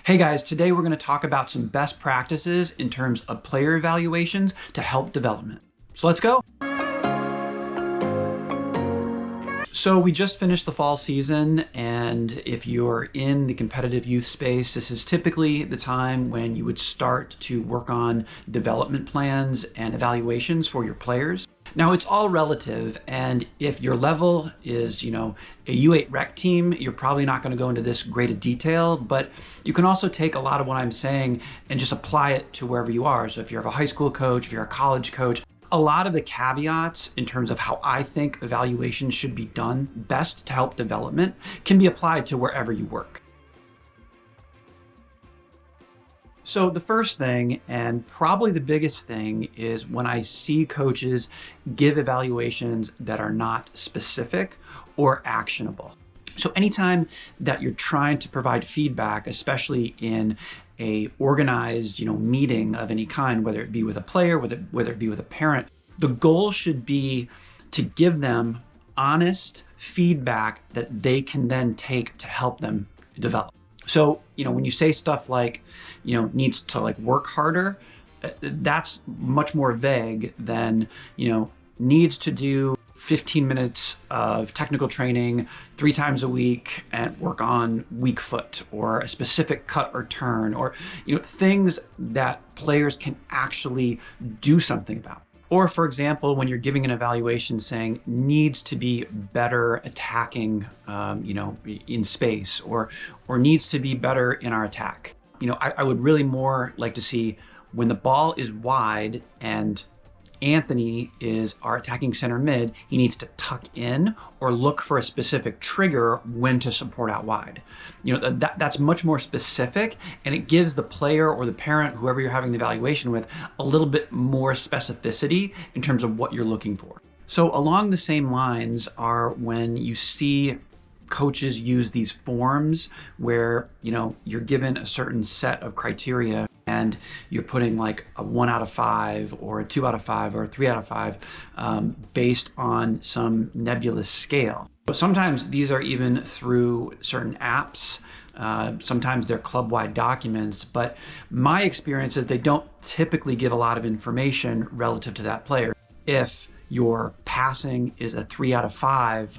Hey guys, today we're going to talk about some best practices in terms of player evaluations to help development. So let's go. So we just finished the fall season, and if you're in the competitive youth space, this is typically the time when you would start to work on development plans and evaluations for your players. Now it's all relative, and if your level is, a U8 rec team, you're probably not going to go into this great a detail, but you can also take a lot of what I'm saying and just apply it to wherever you are. So if you're a high school coach, if you're a college coach, a lot of the caveats in terms of how I think evaluations should be done best to help development can be applied to wherever you work. So the first thing, and probably the biggest thing, is when I see coaches give evaluations that are not specific or actionable. So anytime that you're trying to provide feedback, especially in a organized, meeting of any kind, whether it be with a player, whether it be with a parent, the goal should be to give them honest feedback that they can then take to help them develop. So, when you say stuff like, needs to work harder, that's much more vague than, needs to do 15 minutes of technical training 3 times a week and work on weak foot or a specific cut or turn, or, things that players can actually do something about. Or for example, when you're giving an evaluation saying needs to be better attacking, in space, or needs to be better in our attack. I would really more like to see when the ball is wide and Anthony is our attacking center mid, he needs to tuck in or look for a specific trigger when to support out wide. That's much more specific, and it gives the player or the parent, whoever you're having the evaluation with, a little bit more specificity in terms of what you're looking for. So along the same lines are when you see coaches use these forms where, you're given a certain set of criteria and you're putting like a 1 out of 5 or a 2 out of 5 or a 3 out of 5 based on some nebulous scale. But sometimes these are even through certain apps. Sometimes they're club-wide documents, but my experience is they don't typically give a lot of information relative to that player. If your passing is a 3 out of 5,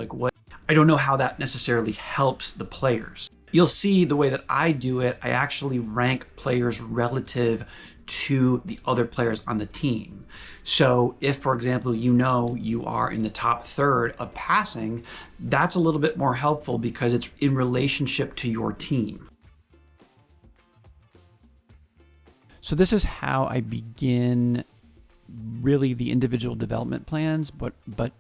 I don't know how that necessarily helps the players. You'll see the way that I do it, I actually rank players relative to the other players on the team. So if, for example, you are in the top third of passing, that's a little bit more helpful because it's in relationship to your team. So this is how I begin really the individual development plans, but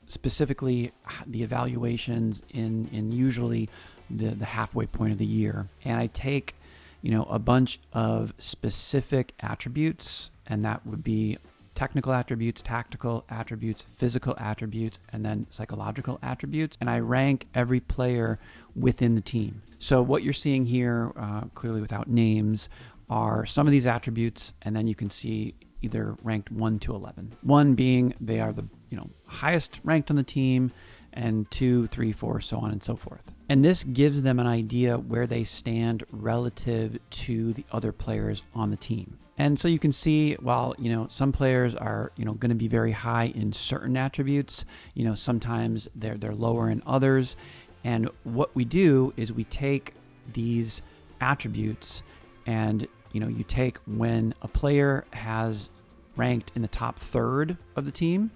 specifically the evaluations in usually the halfway point of the year. And I take, a bunch of specific attributes, and that would be technical attributes, tactical attributes, physical attributes, and then psychological attributes. And I rank every player within the team. So what you're seeing here, clearly without names, are some of these attributes, and then you can see either ranked 1 to 11. 1 being they are the highest ranked on the team, and 2, 3, 4, so on and so forth. And this gives them an idea where they stand relative to the other players on the team. And so you can see, while some players are going to be very high in certain attributes, sometimes they're lower in others. And what we do is we take these attributes and you take when a player has ranked in the top third of the team,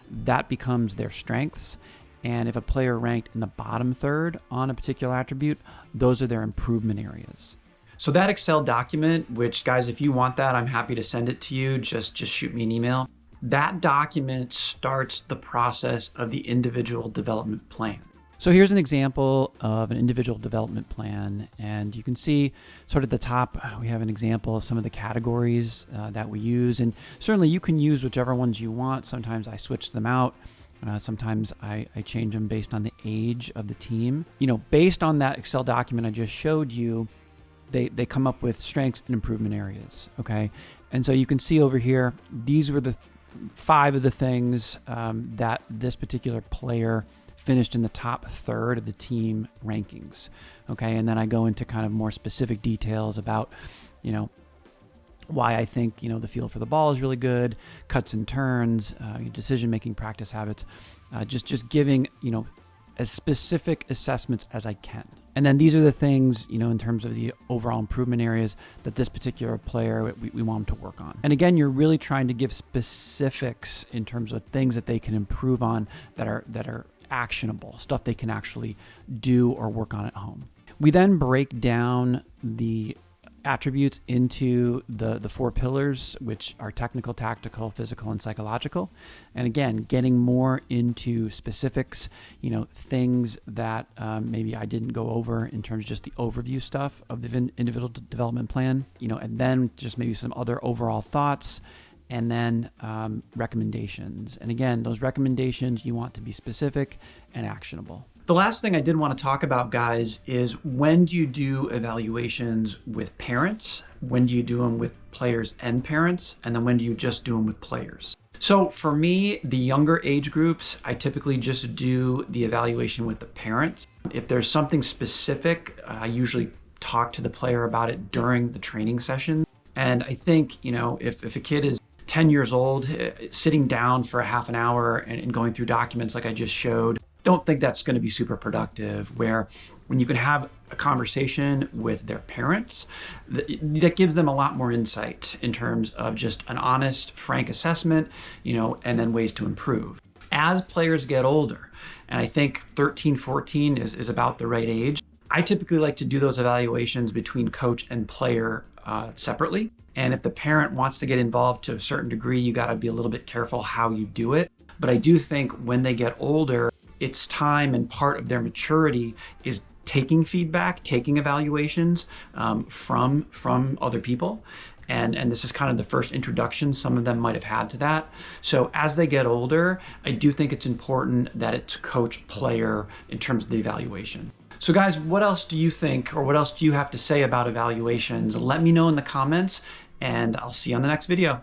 that becomes their strengths. And if a player ranked in the bottom third on a particular attribute, those are their improvement areas. So that Excel document, which guys, if you want that, I'm happy to send it to you. Just shoot me an email. That document starts the process of the individual development plan. So here's an example of an individual development plan, and you can see sort of at the top, we have an example of some of the categories that we use, and certainly you can use whichever ones you want. Sometimes I switch them out. Sometimes I change them based on the age of the team. Based on that Excel document I just showed you, they come up with strengths and improvement areas, okay? And so you can see over here, these were the 5 of the things that this particular player finished in the top third of the team rankings. Okay, and then I go into kind of more specific details about, why I think, the feel for the ball is really good, cuts and turns, decision-making practice habits, just giving, as specific assessments as I can. And then these are the things, in terms of the overall improvement areas that this particular player, we want them to work on. And again, you're really trying to give specifics in terms of things that they can improve on that are actionable, stuff they can actually do or work on at home. We then break down the attributes into the 4 pillars, which are technical, tactical, physical, and psychological. And again, getting more into specifics, things that maybe I didn't go over in terms of just the overview stuff of the individual development plan, and then just maybe some other overall thoughts, and then recommendations. And again, those recommendations you want to be specific and actionable. The last thing I did want to talk about, guys, is when do you do evaluations with parents? When do you do them with players and parents? And then when do you just do them with players? So for me, the younger age groups, I typically just do the evaluation with the parents. If there's something specific, I usually talk to the player about it during the training session. And I think, if a kid is 10 years old, sitting down for a half an hour and going through documents like I just showed, don't think that's going to be super productive. Where when you can have a conversation with their parents, that gives them a lot more insight in terms of just an honest, frank assessment, and then ways to improve. As players get older, and I think 13, 14 is about the right age, I typically like to do those evaluations between coach and player separately. And if the parent wants to get involved to a certain degree, you got to be a little bit careful how you do it. But I do think when they get older, it's time, and part of their maturity is taking feedback, taking evaluations from other people. And this is kind of the first introduction some of them might have had to that. So as they get older, I do think it's important that it's coach player in terms of the evaluation. So guys, what else do you think, or what else do you have to say about evaluations? Let me know in the comments, and I'll see you on the next video.